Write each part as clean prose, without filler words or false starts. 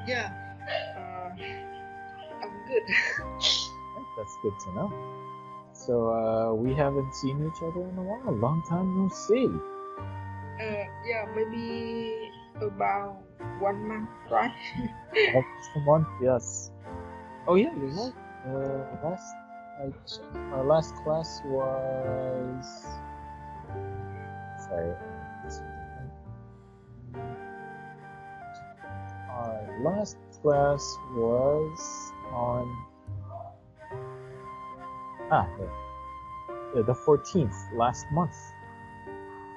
Yeah, I'm good. That's good to know. So we haven't seen each other in a while. Long time no see. Yeah, maybe about 1 month, right? Almost a month, yes. Oh yeah, you're right. Our last class was. Sorry. Our last class was on. The 14th last month.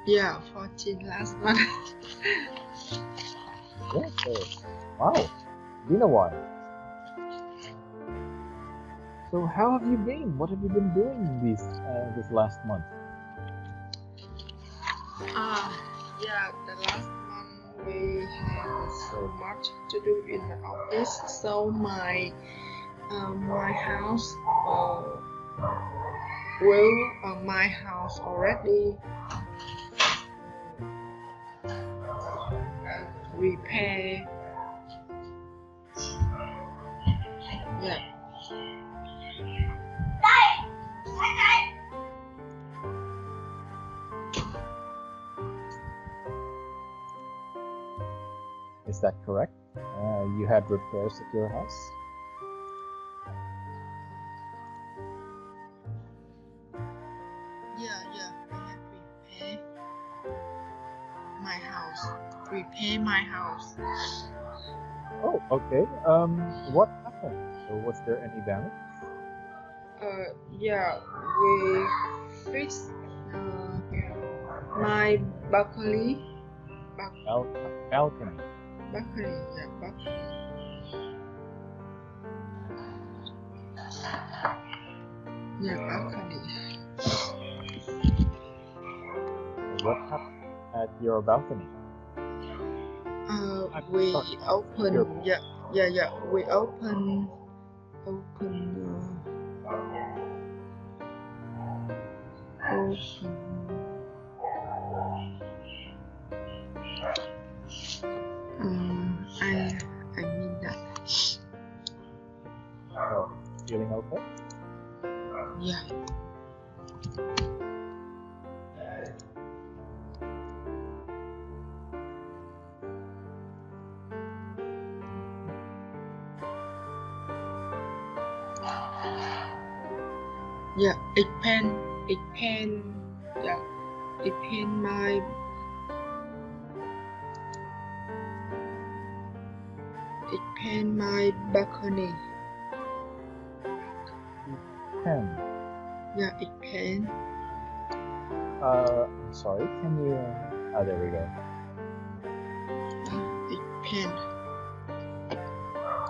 Yeah, 14 last month. Yeah. Wow, been a while. So how have you been? What have you been doing this last month? Yeah, the last month we had so much to do in the office, so my house my house already repair. Yeah. Is that correct? You had repairs at your house? Yeah, I had repair my house. Oh, okay. What happened? So was there any damage? Yeah, we fixed my balcony. Balcony. Balcony, yeah, balcony. Yeah, balcony. What happened at your balcony? We open. Yeah. We open. I mean that. Oh, feeling okay? Yeah. Yeah, it pain my balcony. Pen. Yeah, it pain. I'm sorry, can you... there we go. It pain.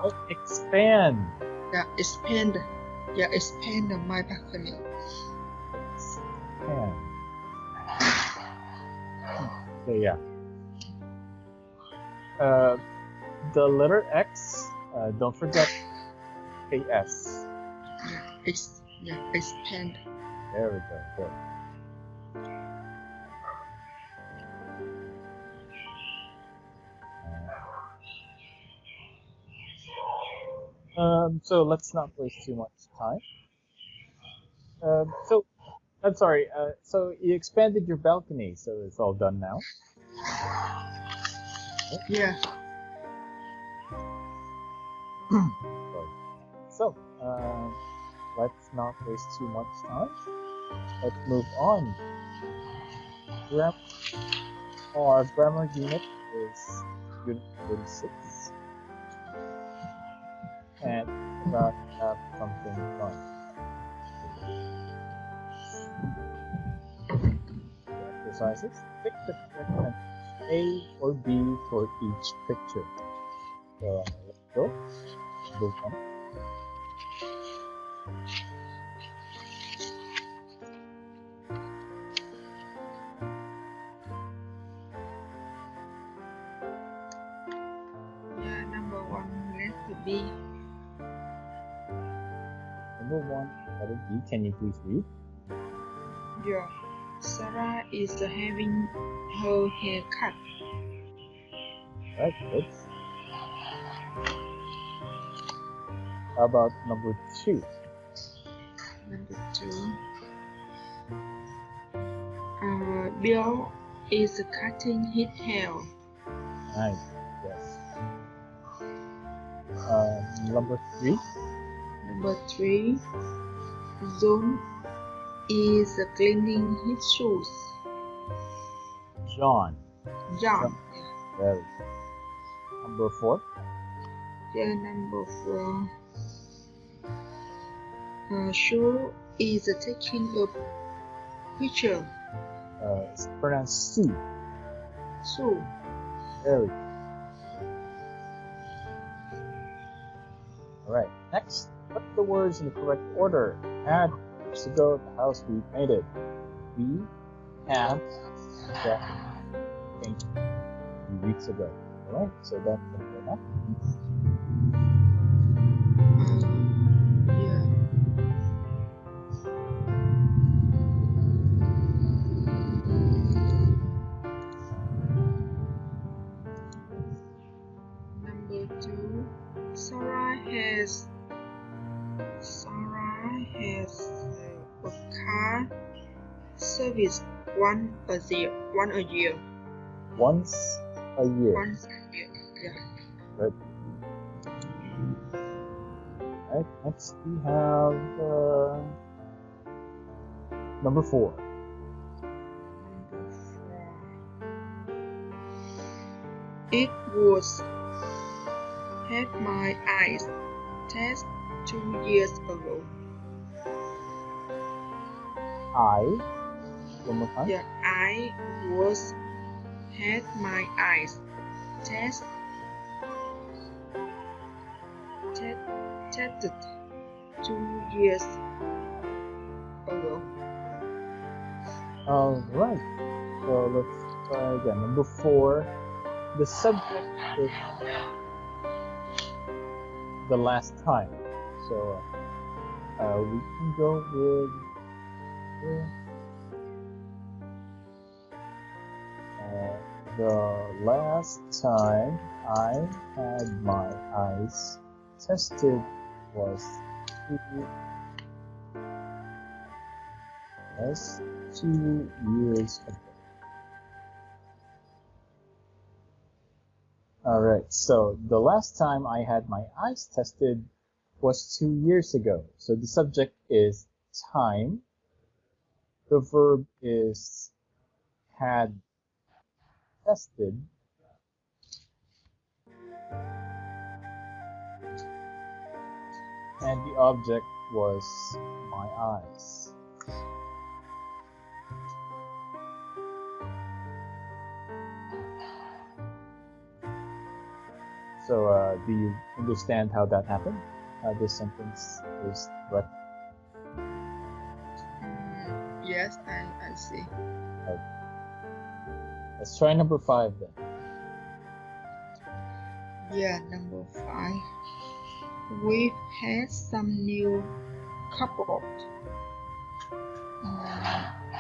Oh, expand. Yeah, expand. Yeah, expand my balcony. Expand. Okay, yeah. The letter X, don't forget KS. Expand. There we go, good. So let's not waste too much time. So, I'm sorry, so you expanded your balcony, so it's all done now? Yeah. So, let's not waste too much time. Let's move on. Our grammar unit is Unit 46. And we're about to have something fun. The exercises. Pick the correct answer, A or B for each picture. So let's go. Move on. Yeah, number 1, letter B. Number 1, letter B. Can you please read? Yeah. Sarah is having her hair cut. Right, good. How about number 2? Number 2. Bill is cutting his hair. Nice. Yes. Number 3. Number 3. John is cleaning his shoes. John. John. Very good. Number 4. Yeah, number 4. Sue is taking a picture. It's pronounced Sue. Sue. Very good. Alright, next, put the words in the correct order. Had years ago the house we painted. We had that painted a few weeks ago. Alright, so that's the next. Yeah. Number 2. Sarah has a car service once a year. Once a year. Once a year. Yeah. Good. Alright, next we have number 4. Number 4. It was had my eyes test 2 years ago. One more time. Yeah, I was had my eyes tested 2 years ago. Alright, so let's try again. Number 4. The subject is the last time. So we can go with the last time I had my eyes tested was 2 years ago. Alright, so the last time I had my eyes tested was 2 years ago. So the subject is time. The verb is had tested. And the object was my eyes. So, do you understand how that happened? How this sentence is correct? Yes, I see. Okay. Let's try number 5 then. Yeah, number 5. We've had some new cupboard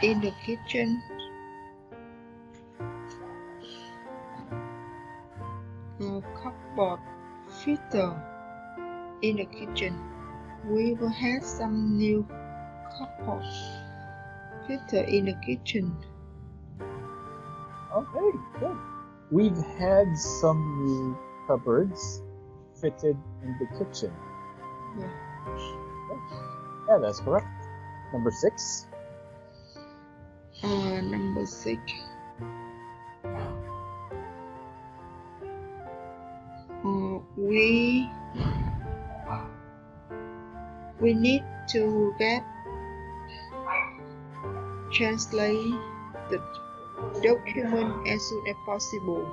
in the kitchen. Cupboard filter in the kitchen. We've had some new cupboard filter in the kitchen. Okay, good. We've had some new cupboards fitted in the kitchen. Yeah. Yeah, that's correct. Number 6. Number 6. We need to get translate the document as soon as possible.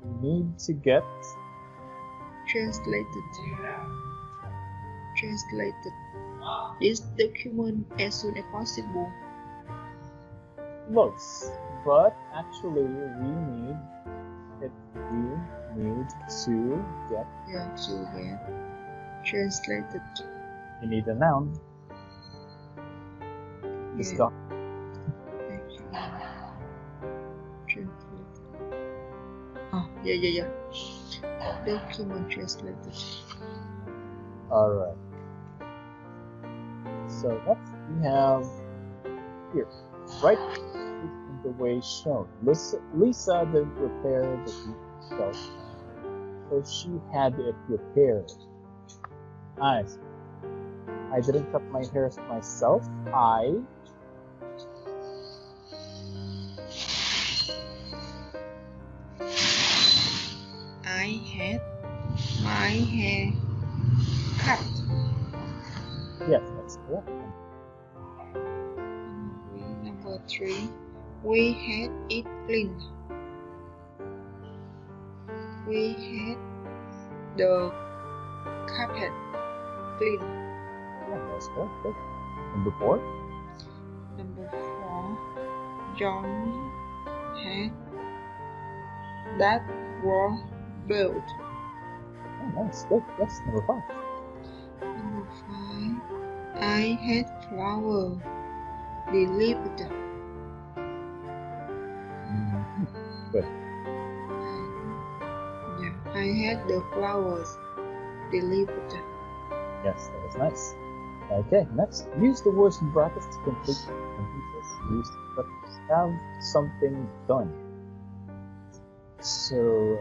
We need to get Translated this document as soon as possible. close, but actually we need to get. Yeah, to get translated. You need a noun. This doc. Translated. Yeah. Document translated. Alright. So next we have here. Write in the way shown. Lisa didn't prepare the tea herself, so she had it prepared. Nice. I didn't cut my hair myself. I had my hair cut. Yes, that's correct. Number 3. We had it cleaned. We had the carpet cleaned. Yeah, that's correct. Good. Number 4. Number 4. John had that wall built. Oh, nice. Good. Yes, number 5. Number 5. I had flower delivered. Good. I had the flowers delivered. Yes, that was nice. Okay, next, use the words in brackets to complete sentences. Use the preface. Have something done. So,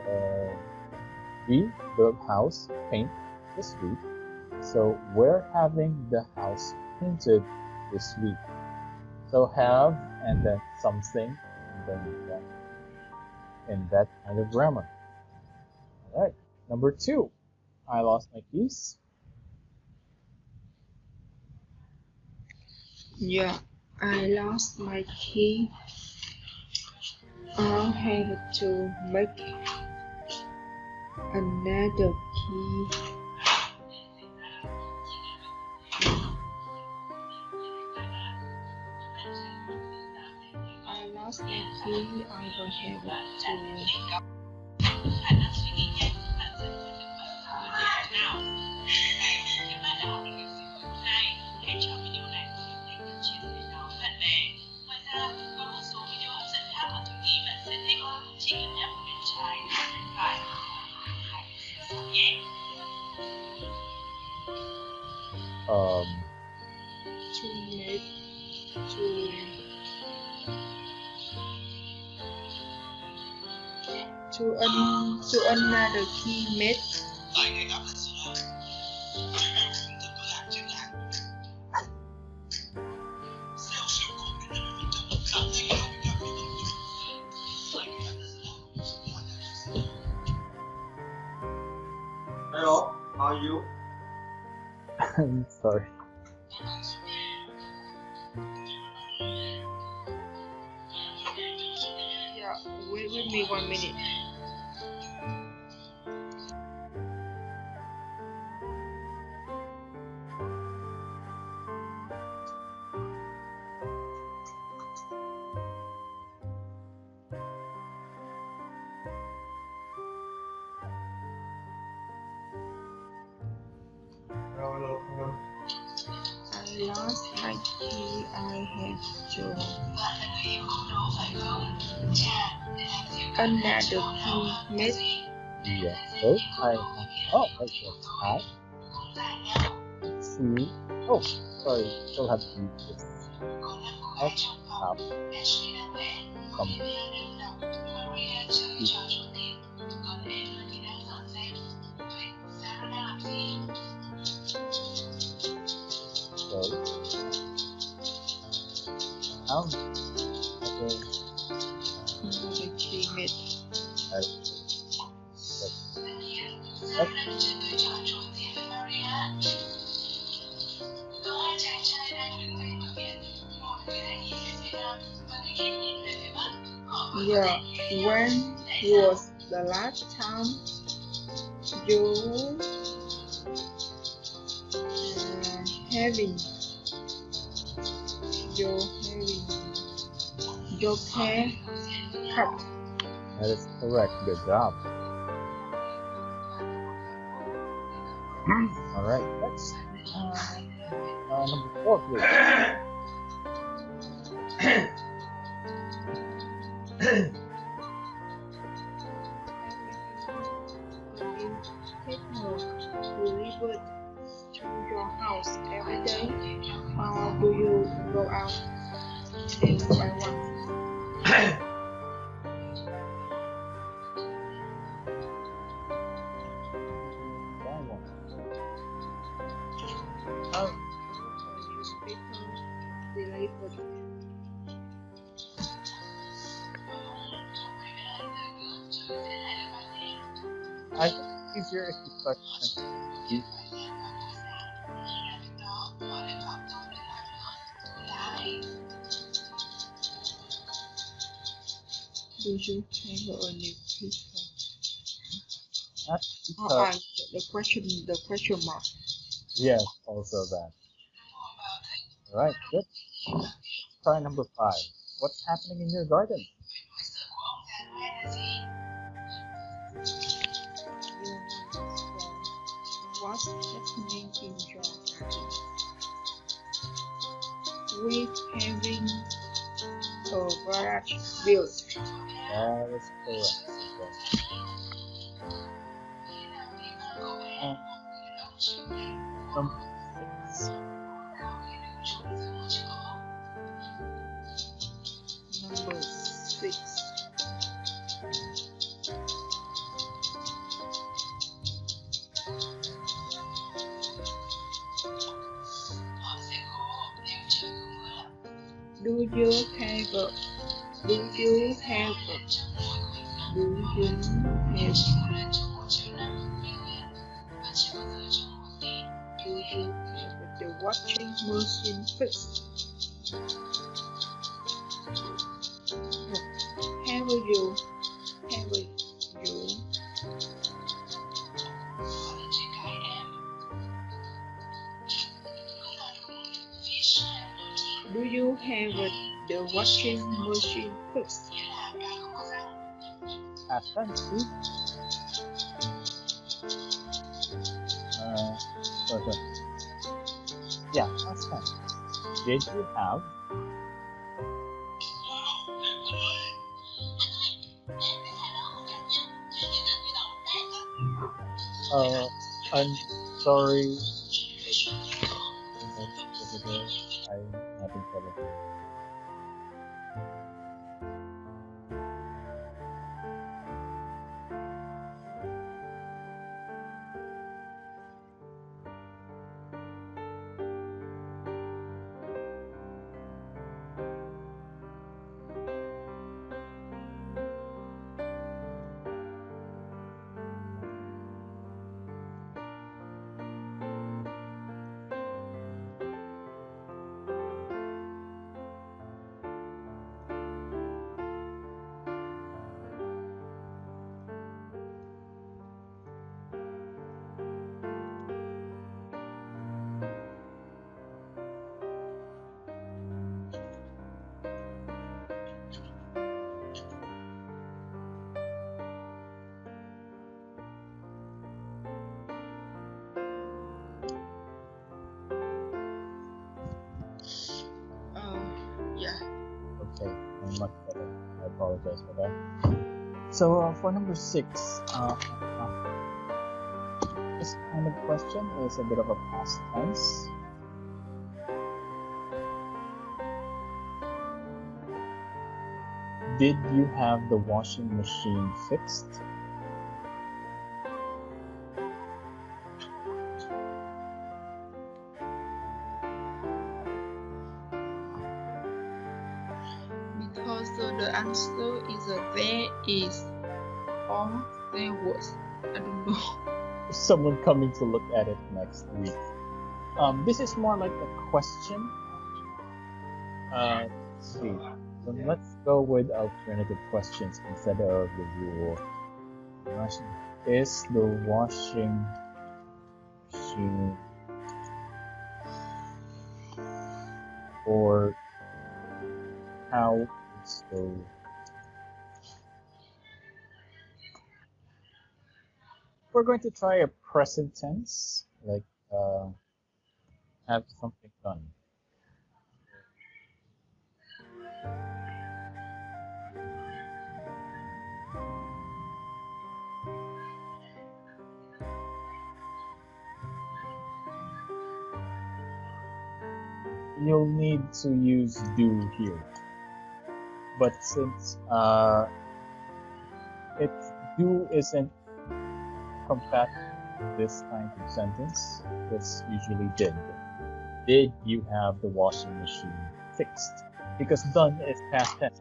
we built house paint this week. So we're having the house painted this week. So have and then something and then that. In that kind of grammar. Alright, number 2. I lost my keys. Yeah, I lost my key. I had to make another key. I lost my key. I will have to. To another key made. Hello, how are you? I'm sorry. Yeah, wait with me 1 minute. Hello. I lost my key. I have to another key made. Yeah. So I see. Oh, sorry. Still have to use this. X up. Come. So Another key made. Yeah, when was the last time you having your hair cut? that is correct. Good job. All right. Next, number 4, please. Delivered. house every day, or do you go out one by one? Newspaper delivered. I think it's easier if you start with Do you have a newspaper? That's Oh, the question mark. yes, also that. All right, good. Try number 5. What's happening in your garden? What's happening in your garden? We're having a garage built. That is correct. Number 6. Number 6. Do you have a the washing machine fixed? Have you Do you have the washing machine fixed? Attention. Okay. Yeah, that's fine. Did you have I'm sorry. I'm having trouble. Yeah. Okay, I'm much better. I apologize for that. So for number 6, this kind of question is a bit of a past tense. Did you have the washing machine fixed? Because the answer is there is or there was. I don't know. Someone coming to look at it next week. This is more like a question. Let's see. So let's go with alternative questions instead of the rule. Is the washing machine or how is the we're going to try a present tense, like have something done. you'll need to use do here. But since do isn't compatible with this kind of sentence, it's usually did. Did you have the washing machine fixed? Because done is past tense.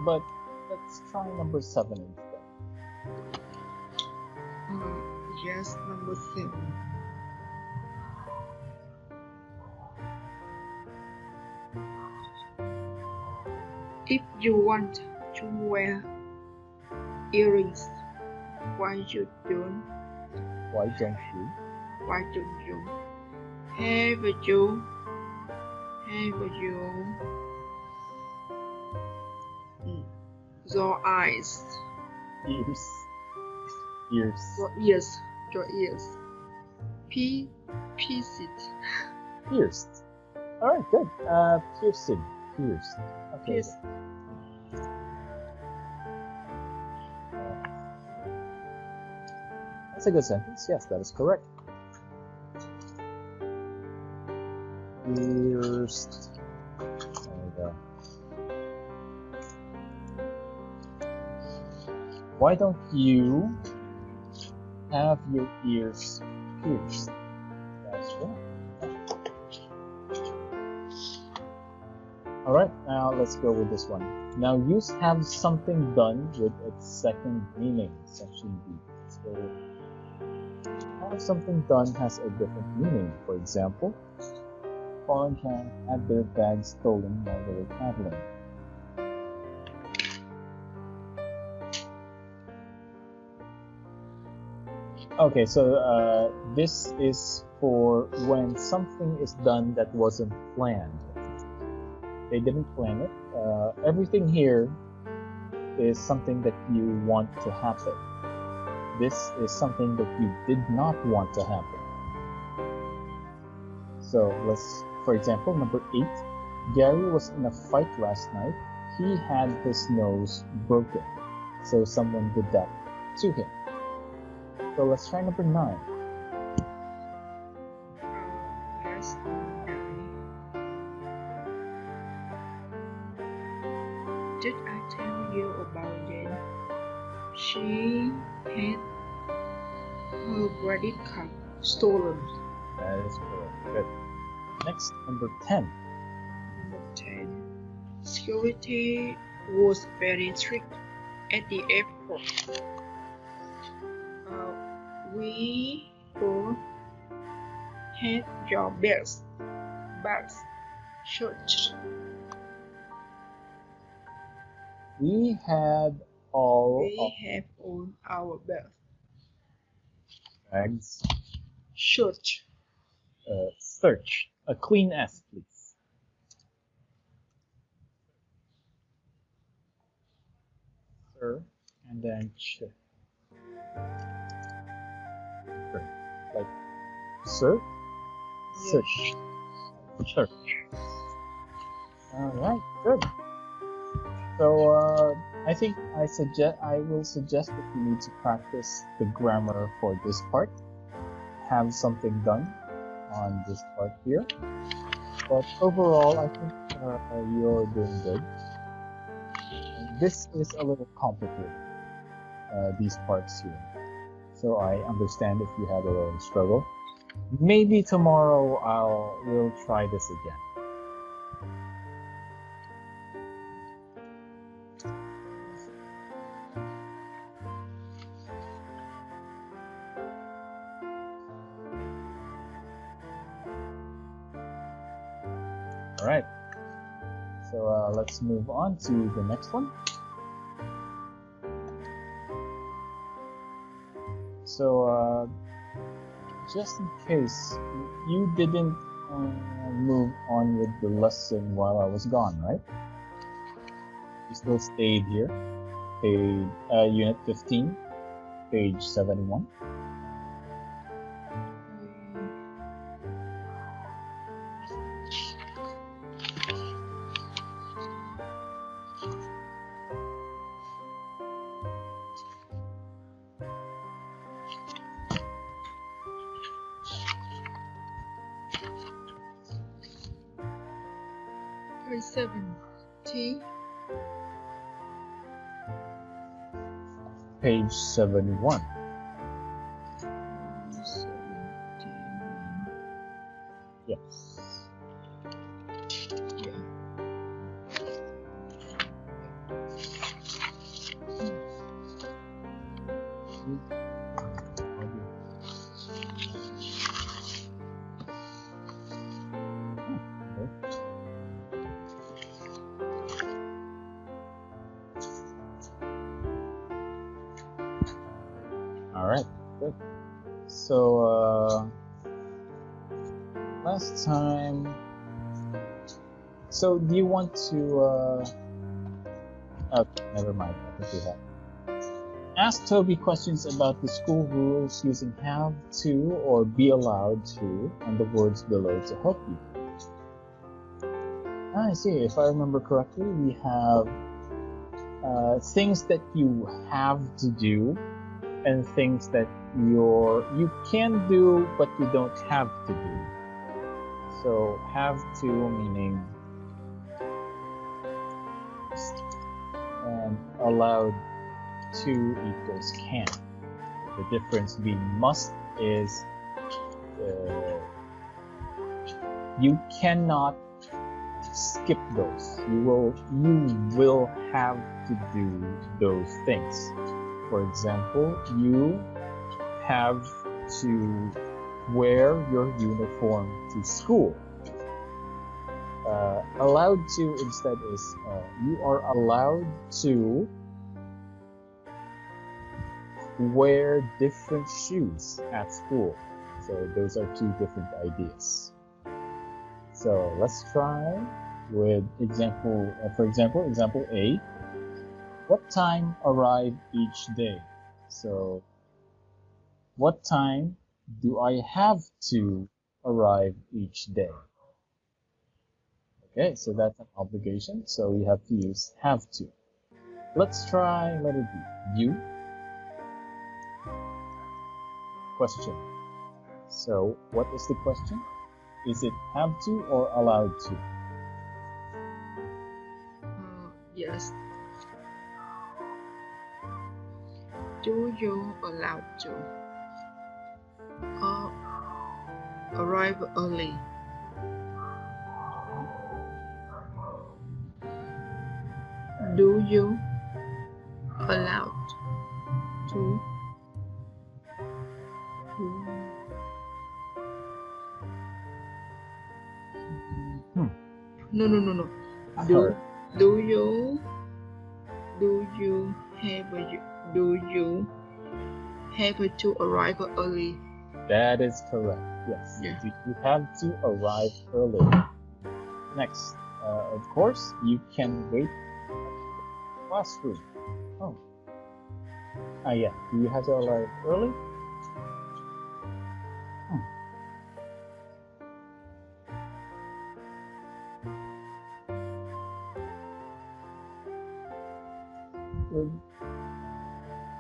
But let's try number 7 instead. Yes, number 7. If you want to wear earrings, why you don't? Why don't you? Why don't you? Have you? Your eyes. Ears. Your ears. Pierced. Pierced. Alright, good. Pierced. Okay. Pierced. That's a good sentence. Yes, that is correct. Pierced. There we go. Why don't you have your ears pierced? That's right. Alright, now let's go with this one. Now use have something done with its second meaning, section B. So have something done has a different meaning. For example, Paul and Jan had their bags stolen while they were traveling. Okay, so this is for when something is done that wasn't planned. They didn't plan it. Everything here is something that you want to happen. This is something that you did not want to happen. So let's, for example, number 8. Gary was in a fight last night. He had his nose broken. So someone did that to him. So let's try number 9. Yes, 9. Did I tell you about Jen? She had her credit card stolen. That is correct. Good. Next, number 10. Number 10. Security was very strict at the airport. We all had your bags searched. We had all have all our bags searched. Search. A clean S, please. Sir, and then ch. Like search. Yes. Search. Alright, good. So I think I will suggest that you need to practice the grammar for this part. Have something done on this part here. But overall, I think you're doing good. This is a little complicated, these parts here. So I understand if you had a little struggle. Maybe tomorrow we'll try this again. Alright, so let's move on to the next one. So just in case, you didn't move on with the lesson while I was gone, right? We still stayed here. Unit 15, page 71. Page 70. Page 71. 71. Yes. Yeah. All right, good. So last time, so do you want to okay, never mind, I think we have. Ask Toby questions about the school rules using have to or be allowed to and the words below to help you. I see, if I remember correctly, we have things that you have to do and things that you can do but you don't have to do. So have to meaning and allowed to equals can. The difference being must is you cannot skip those. You will have to do those things. For example, you have to wear your uniform to school. Allowed to instead is you are allowed to wear different shoes at school. So those are two different ideas. So let's try with example, for example, example A. What time arrive each day? So what time do I have to arrive each day? Okay, so that's an obligation, so we have to use have to. Let's try letter B. You. Question. So what is the question? Is it have to or allowed to? Yes. Do you allowed to arrive early? Do you allowed to No. Do you have to arrive early? That is correct. Yes. Yeah. You have to arrive early. Next, of course, you can wait at the classroom. Oh. Yeah. Do you have to arrive early?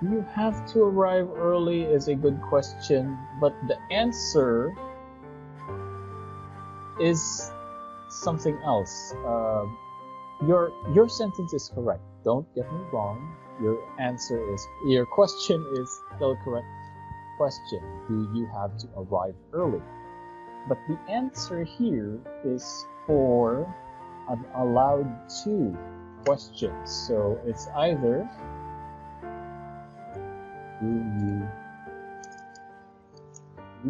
Do you have to arrive early is a good question, but the answer is something else. Your sentence is correct. Don't get me wrong. Your question is still correct. Question: do you have to arrive early? But the answer here is for an allowed to question. So it's either do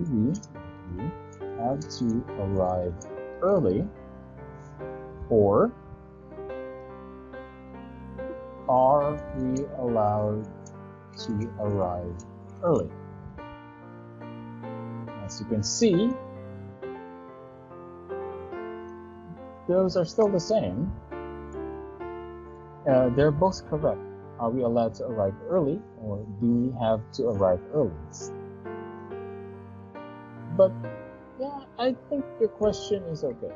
you have to arrive early, or are we allowed to arrive early? As you can see, those are still the same. They're both correct. Are we allowed to arrive early, or do we have to arrive early? But yeah, I think your question is okay.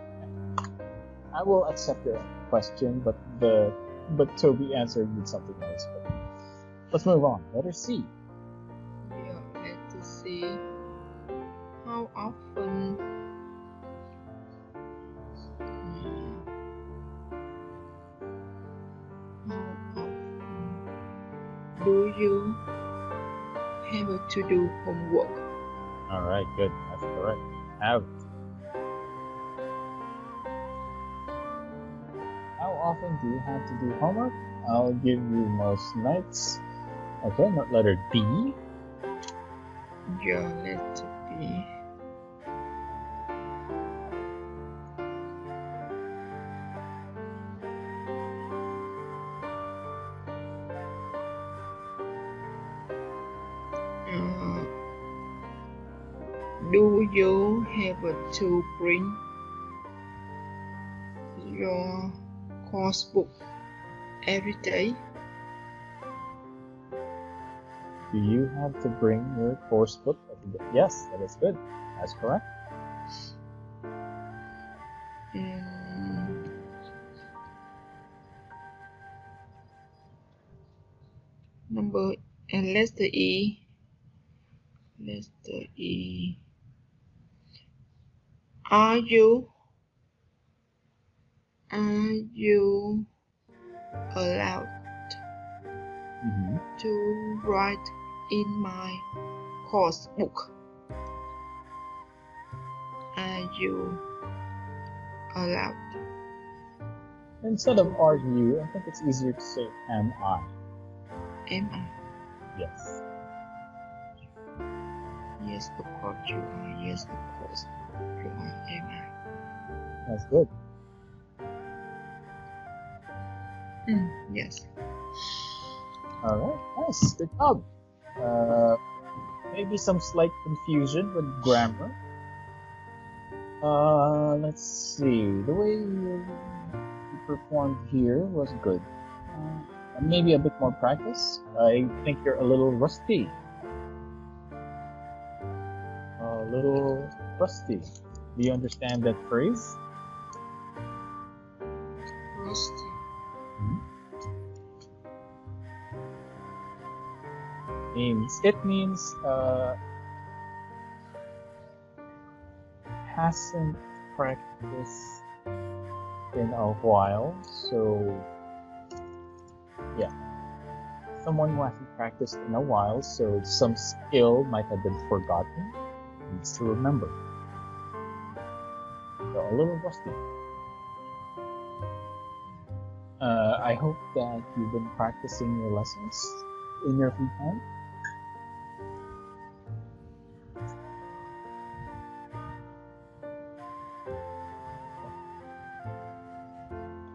I will accept your question, but Toby answered with something else. But let's move on. Letter C. Yeah, letter C. How often do you have to do homework? All right, good. That's correct. Have. How often do you have to do homework? I'll give you most nights. Okay, not letter D. Yeah, letter B. Do you have to bring your course book every day? Do you have to bring your course book every day? Yes, that is good. That's correct. Letter E. Letter E. Are you allowed to write in my course book? Are you allowed? Instead of are you, I think it's easier to say am I. Am I? Yes. Yes, of course you are. Yes, of course you are. Am I? That's good. Yes. All right, nice, good job. Maybe some slight confusion with grammar. Let's see. The way you performed here was good. Maybe a bit more practice. I think you're a little rusty. A little rusty. Do you understand that phrase? Rusty. It means hasn't practiced in a while, so yeah, someone who hasn't practiced in a while, so some skill might have been forgotten, needs to remember. So a little rusty. I hope that you've been practicing your lessons in your free time.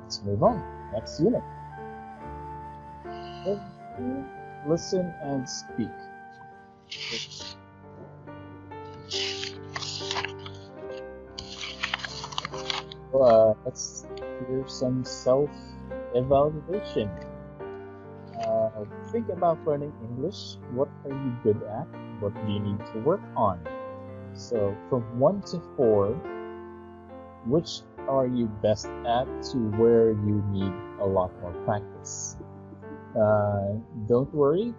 Let's move on. Next unit. Listen and speak. Let's hear some self-evaluation. Think about learning English. What are you good at? What do you need to work on? So from 1 to 4, which are you best at to where you need a lot more practice? Don't worry,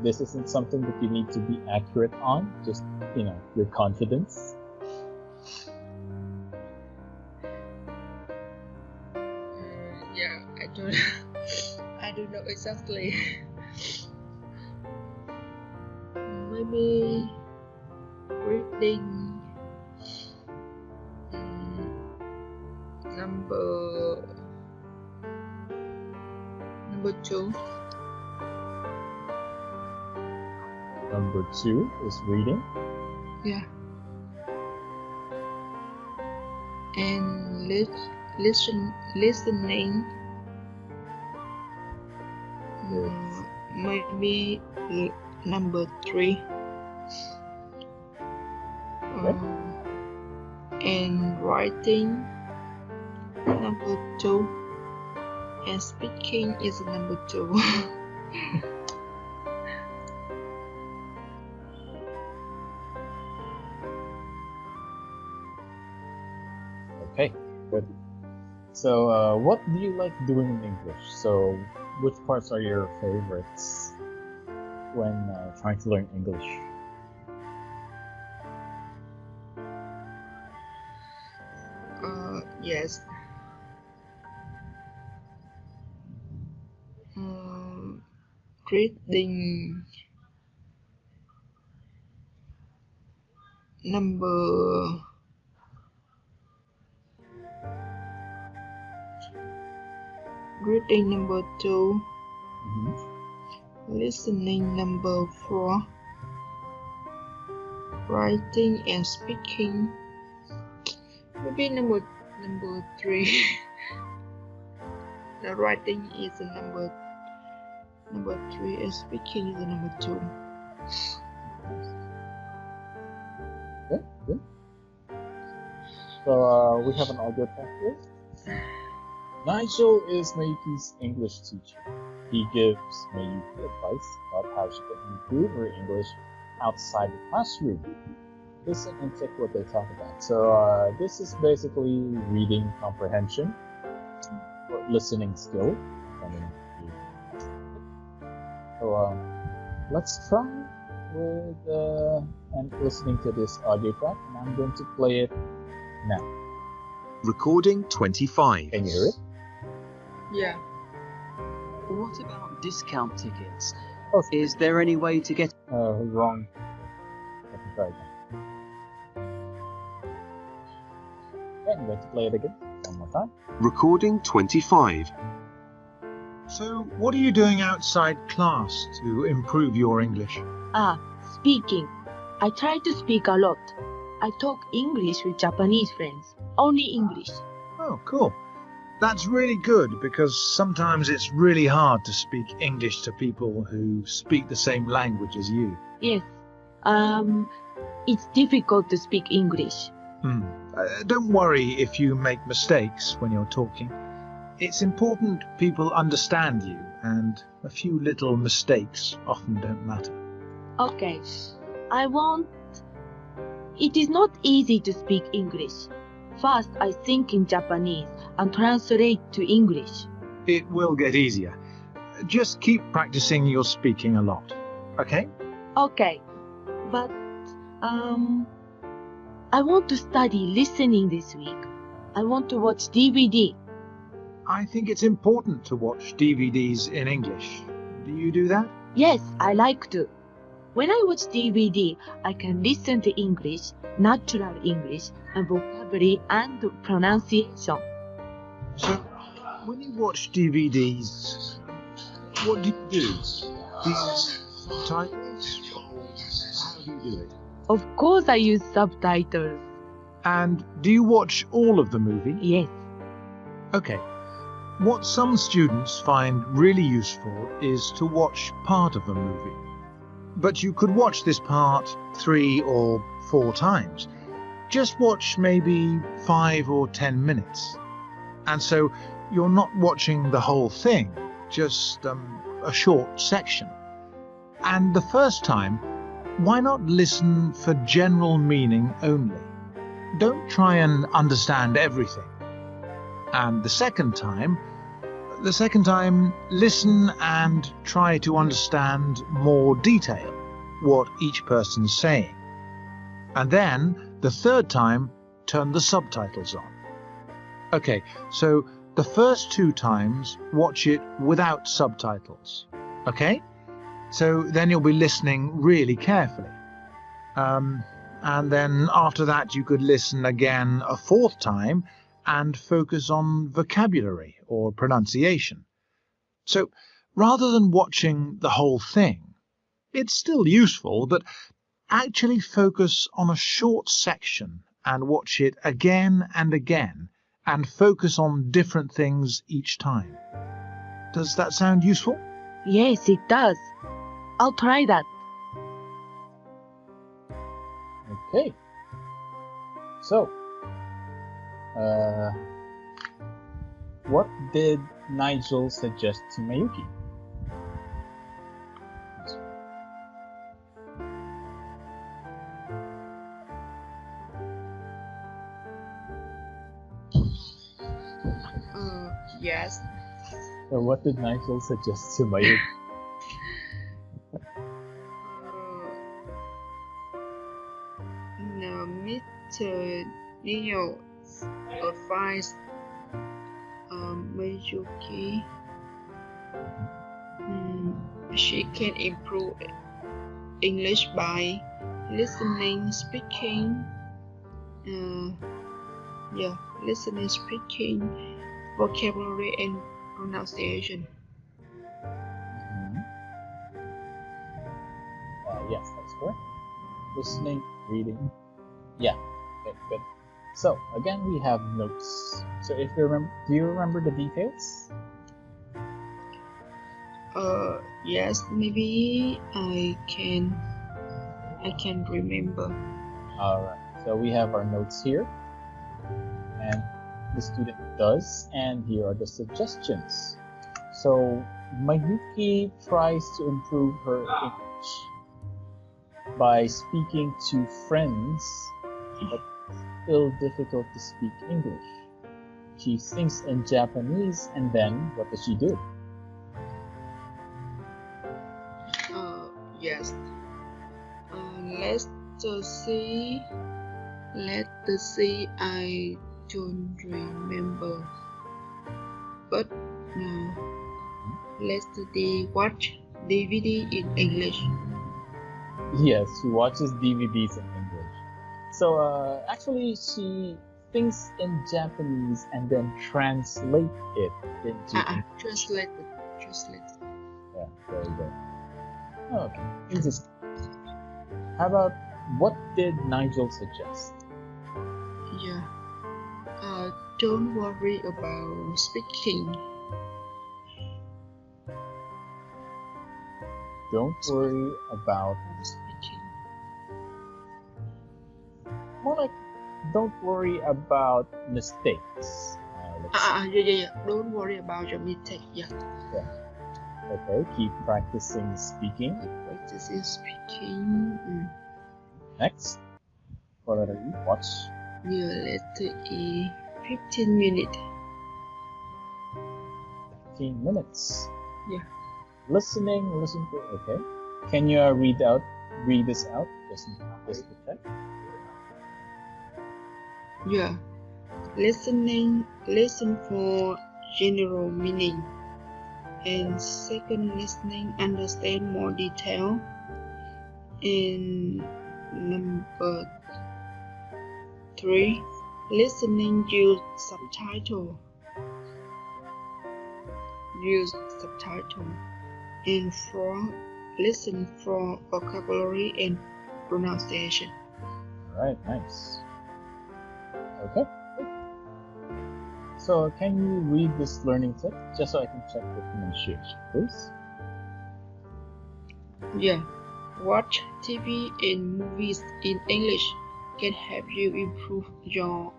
this isn't something that you need to be accurate on, just, your confidence. Yeah, I don't know exactly. Maybe reading number 2. Number 2 is reading. Yeah. And listening. Maybe number 3. Okay. And writing number 2. and speaking is number 2. Okay, good. So, what do you like doing in English? So, which parts are your favorites when trying to learn English? Yes. Reading number Reading number 2, listening number 4, writing and speaking maybe number 3. The writing is number 3 and speaking is number 2. Good. So we have an audio track here. Nigel is Mayuki's English teacher. He gives Mayuki advice about how she can improve her English outside the classroom. Listen and take what they talk about. So this is basically reading comprehension or listening skill. So let's try with and listening to this audio track, and I'm going to play it now. Recording 25. Can you hear it? Yeah. What about discount tickets? Oh, Is there any way to get... wrong. Let me try again. Okay, I'm going to play it again one more time. Recording 25. So, what are you doing outside class to improve your English? Speaking. I try to speak a lot. I talk English with Japanese friends. Only English. Oh, cool. That's really good because sometimes it's really hard to speak English to people who speak the same language as you. Yes. It's difficult to speak English. Don't worry if you make mistakes when you're talking. It's important people understand you, and a few little mistakes often don't matter. Okay. It is not easy to speak English. First, I think in Japanese and translate to English. It will get easier. Just keep practicing your speaking a lot, okay? Okay. But, I want to study listening this week. I want to watch DVD. I think it's important to watch DVDs in English. Do you do that? Yes, I like to. When I watch DVD, I can listen to English, natural English, and vocabulary and pronunciation. So, when you watch DVDs, what do you do? Do you use subtitles? How do you do it? Of course I use subtitles. And do you watch all of the movie? Yes. Okay. What some students find really useful is to watch part of a movie. But you could watch this part 3 or 4 times. Just watch maybe 5 or 10 minutes. And so you're not watching the whole thing, just a short section. And the first time, why not listen for general meaning only? Don't try and understand everything. And the second time, listen and try to understand more detail, what each person's saying. And then, the third time, turn the subtitles on. Okay, so the first 2 times, watch it without subtitles. Okay? So then you'll be listening really carefully. And then after that, you could listen again a 4th time and focus on vocabulary or pronunciation. So rather than watching the whole thing, it's still useful, but actually focus on a short section and watch it again and again and focus on different things each time. Does that sound useful? Yes, it does. I'll try that. Okay. So, What did Nigel suggest to Mayuki? Yes. So what did Nigel suggest to Mayuki? No, Mr. Neil advised Mayuki she can improve English by listening, speaking, listening, speaking, vocabulary and pronunciation. Yes, that's correct. Listening, reading. Yeah, okay, good. So again, we have notes. So if you remember, do you remember the details? Yes, maybe I can remember. All right. So we have our notes here, and the student does, and here are the suggestions. So Mayuki tries to improve her English by speaking to friends, but still difficult to speak English. She thinks in Japanese, and then what does she do? Yes. Let's see. I don't remember. But let's watch DVD in English. Yes, she watches DVDs in English. So actually, she thinks in Japanese and then translate it into English. Translate. Yeah, very good. Okay, interesting. How about what did Nigel suggest? Yeah. Don't worry about speaking. Don't worry about speaking. More like, don't worry about mistakes. Yeah. Don't worry about your mistake. Yeah. Okay, keep practicing speaking. Practicing speaking. Next, what letter E? Watch. Yeah, letter E. 15 minutes. 15 minutes. Yeah. Listen to. Okay. Can you read this out? Just to check. Yeah. Listen for general meaning. And second, listening, understand more detail. And number 3, listening, use subtitle. And 4, listen for vocabulary and pronunciation. Alright, nice. Okay. So can you read this learning tip just so I can check the pronunciation, please? Yeah. Watch TV and movies in English can help you improve your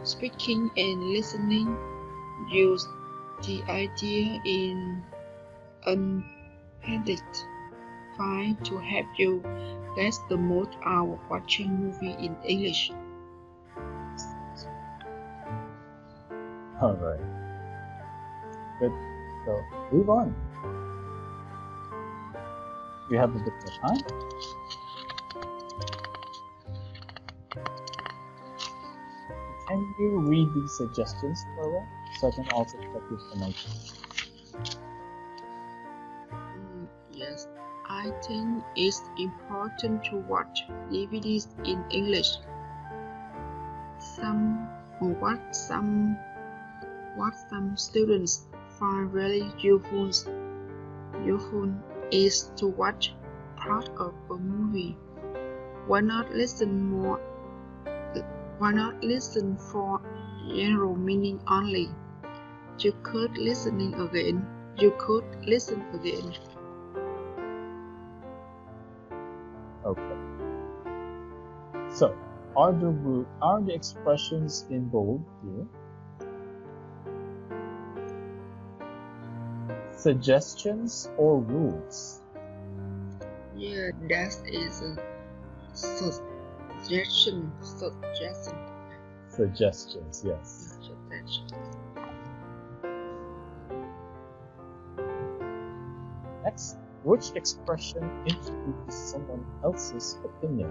speaking and listening. Use the idea in appendix 5 to help you get the most out of watching movie in English. Alright. Good. So move on. We have a bit more time. Can you read these suggestions for a while so I can also check your pronunciation? Yes, I think it's important to watch DVDs in English. What some students find really useful is to watch part of a movie. Why not listen for general meaning only? You could listen again. Okay. So, are the expressions in bold here? Suggestions or rules? Yeah, that is a suggestion. Suggestions, yes. Suggestion. Next, which expression introduces someone else's opinion?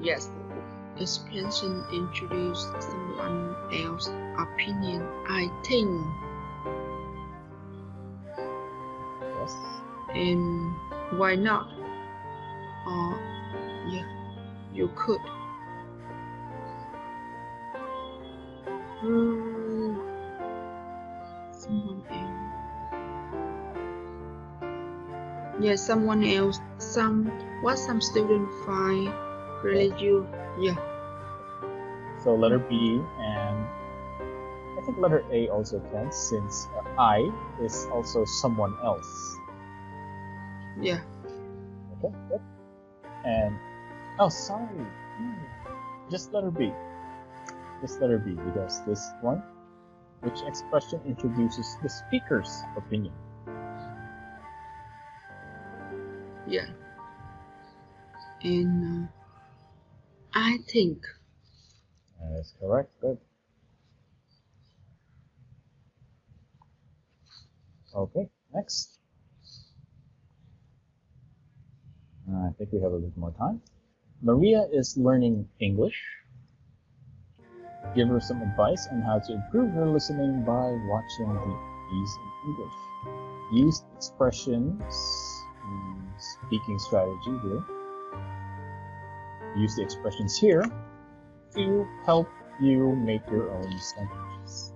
Yes, expression introduce someone else's opinion. I think. Yes. And why not? Or yeah, you could. Someone else. Yeah, someone else. Some students find religious. Yeah. So letter B, and I think letter A also counts, since I is also someone else. Yeah. Okay, good. And oh, sorry, just letter B. Just letter B, because this one, which expression introduces the speaker's opinion? Yeah. And I think. That is correct. Good. Okay, next. I think we have a bit more time. Maria is learning English. Give her some advice on how to improve her listening by watching these in English. Use expressions, speaking strategy here. Use the expressions here to help you make your own sentences.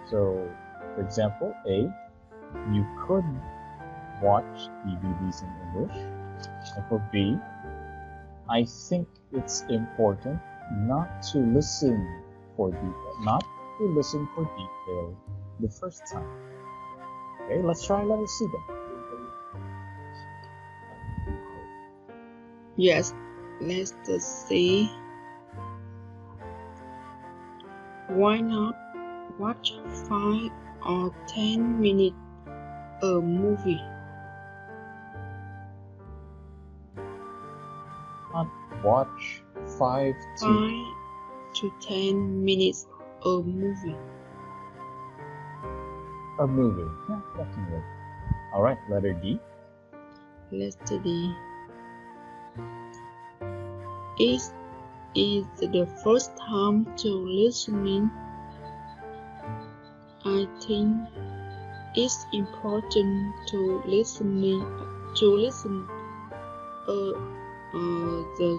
So, for example, A, you could watch DVDs in English. And for B, I think it's important not to listen for detail the first time. Okay, let's try letter C then. Yes, let's see. Why not watch 5 or 10 minutes a movie? Not watch 5 to 10 minutes a movie. A movie. Yeah, that can work. All right, letter D. Letter D. It is the first time to listening. I think it's important to listen the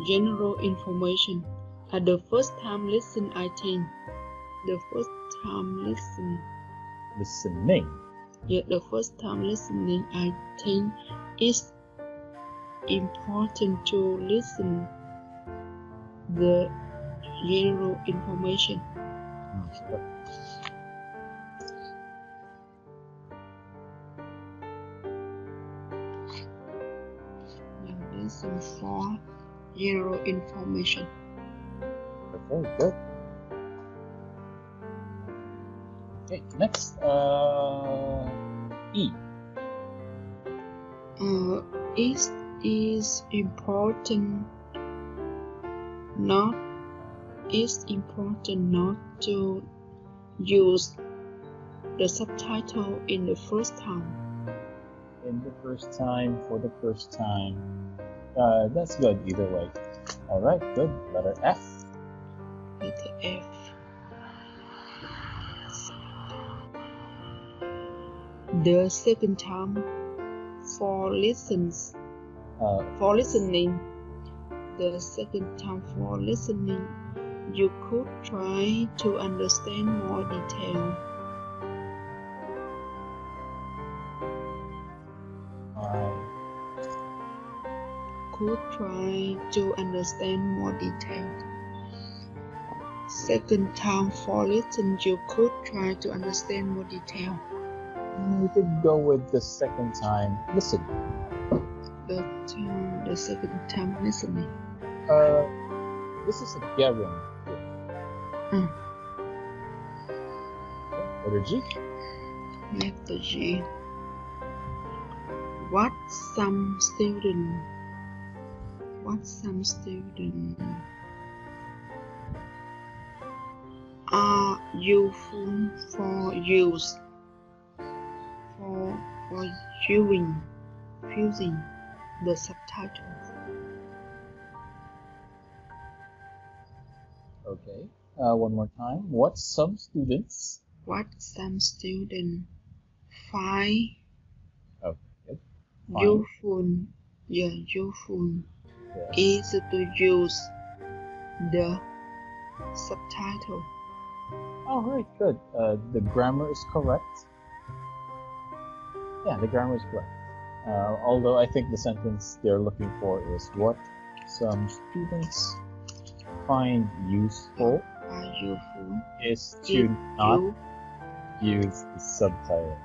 general information. At the first time listen, I think the first time listening. Yeah, the first time listening, I think it's important to listen the general information. Listen for general information. Okay, good. Okay, next, E. It is important not to use the subtitle in the first time. For the first time. That's good either way. All right, good. Letter F. Letter F. The second time for listening. The second time for listening, you could try to understand more detail. Second time for listen, you could try to understand more detail. We could go with the second time listen. The second time listening. This is a guarantee. Letter G. Letter G. What some students are useful for use for viewing the subtitles. Okay. One more time. What some students Find okay. useful is to use the subtitle. All right, good. The grammar is correct. Yeah, the grammar is correct. Although I think the sentence they're looking for is what some students find useful is to not use the subtitles.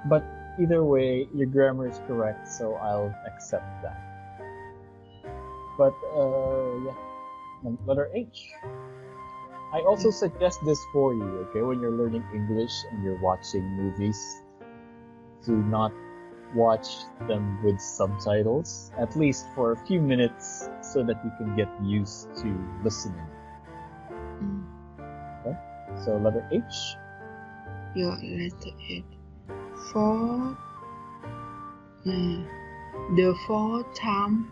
But either way, your grammar is correct, so I'll accept that. But yeah, letter H. I also suggest this for you, okay? When you're learning English and you're watching movies, do not watch them with subtitles, at least for a few minutes, so that you can get used to listening. Okay? So letter H. Yeah, letter H. For the fourth time.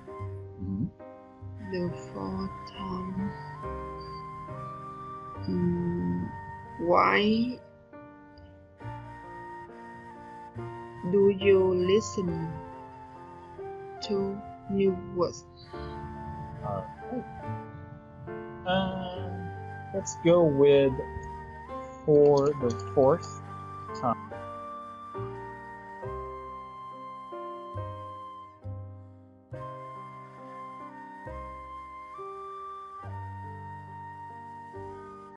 Why do you listen to new words? Alright. Let's go with for the fourth time.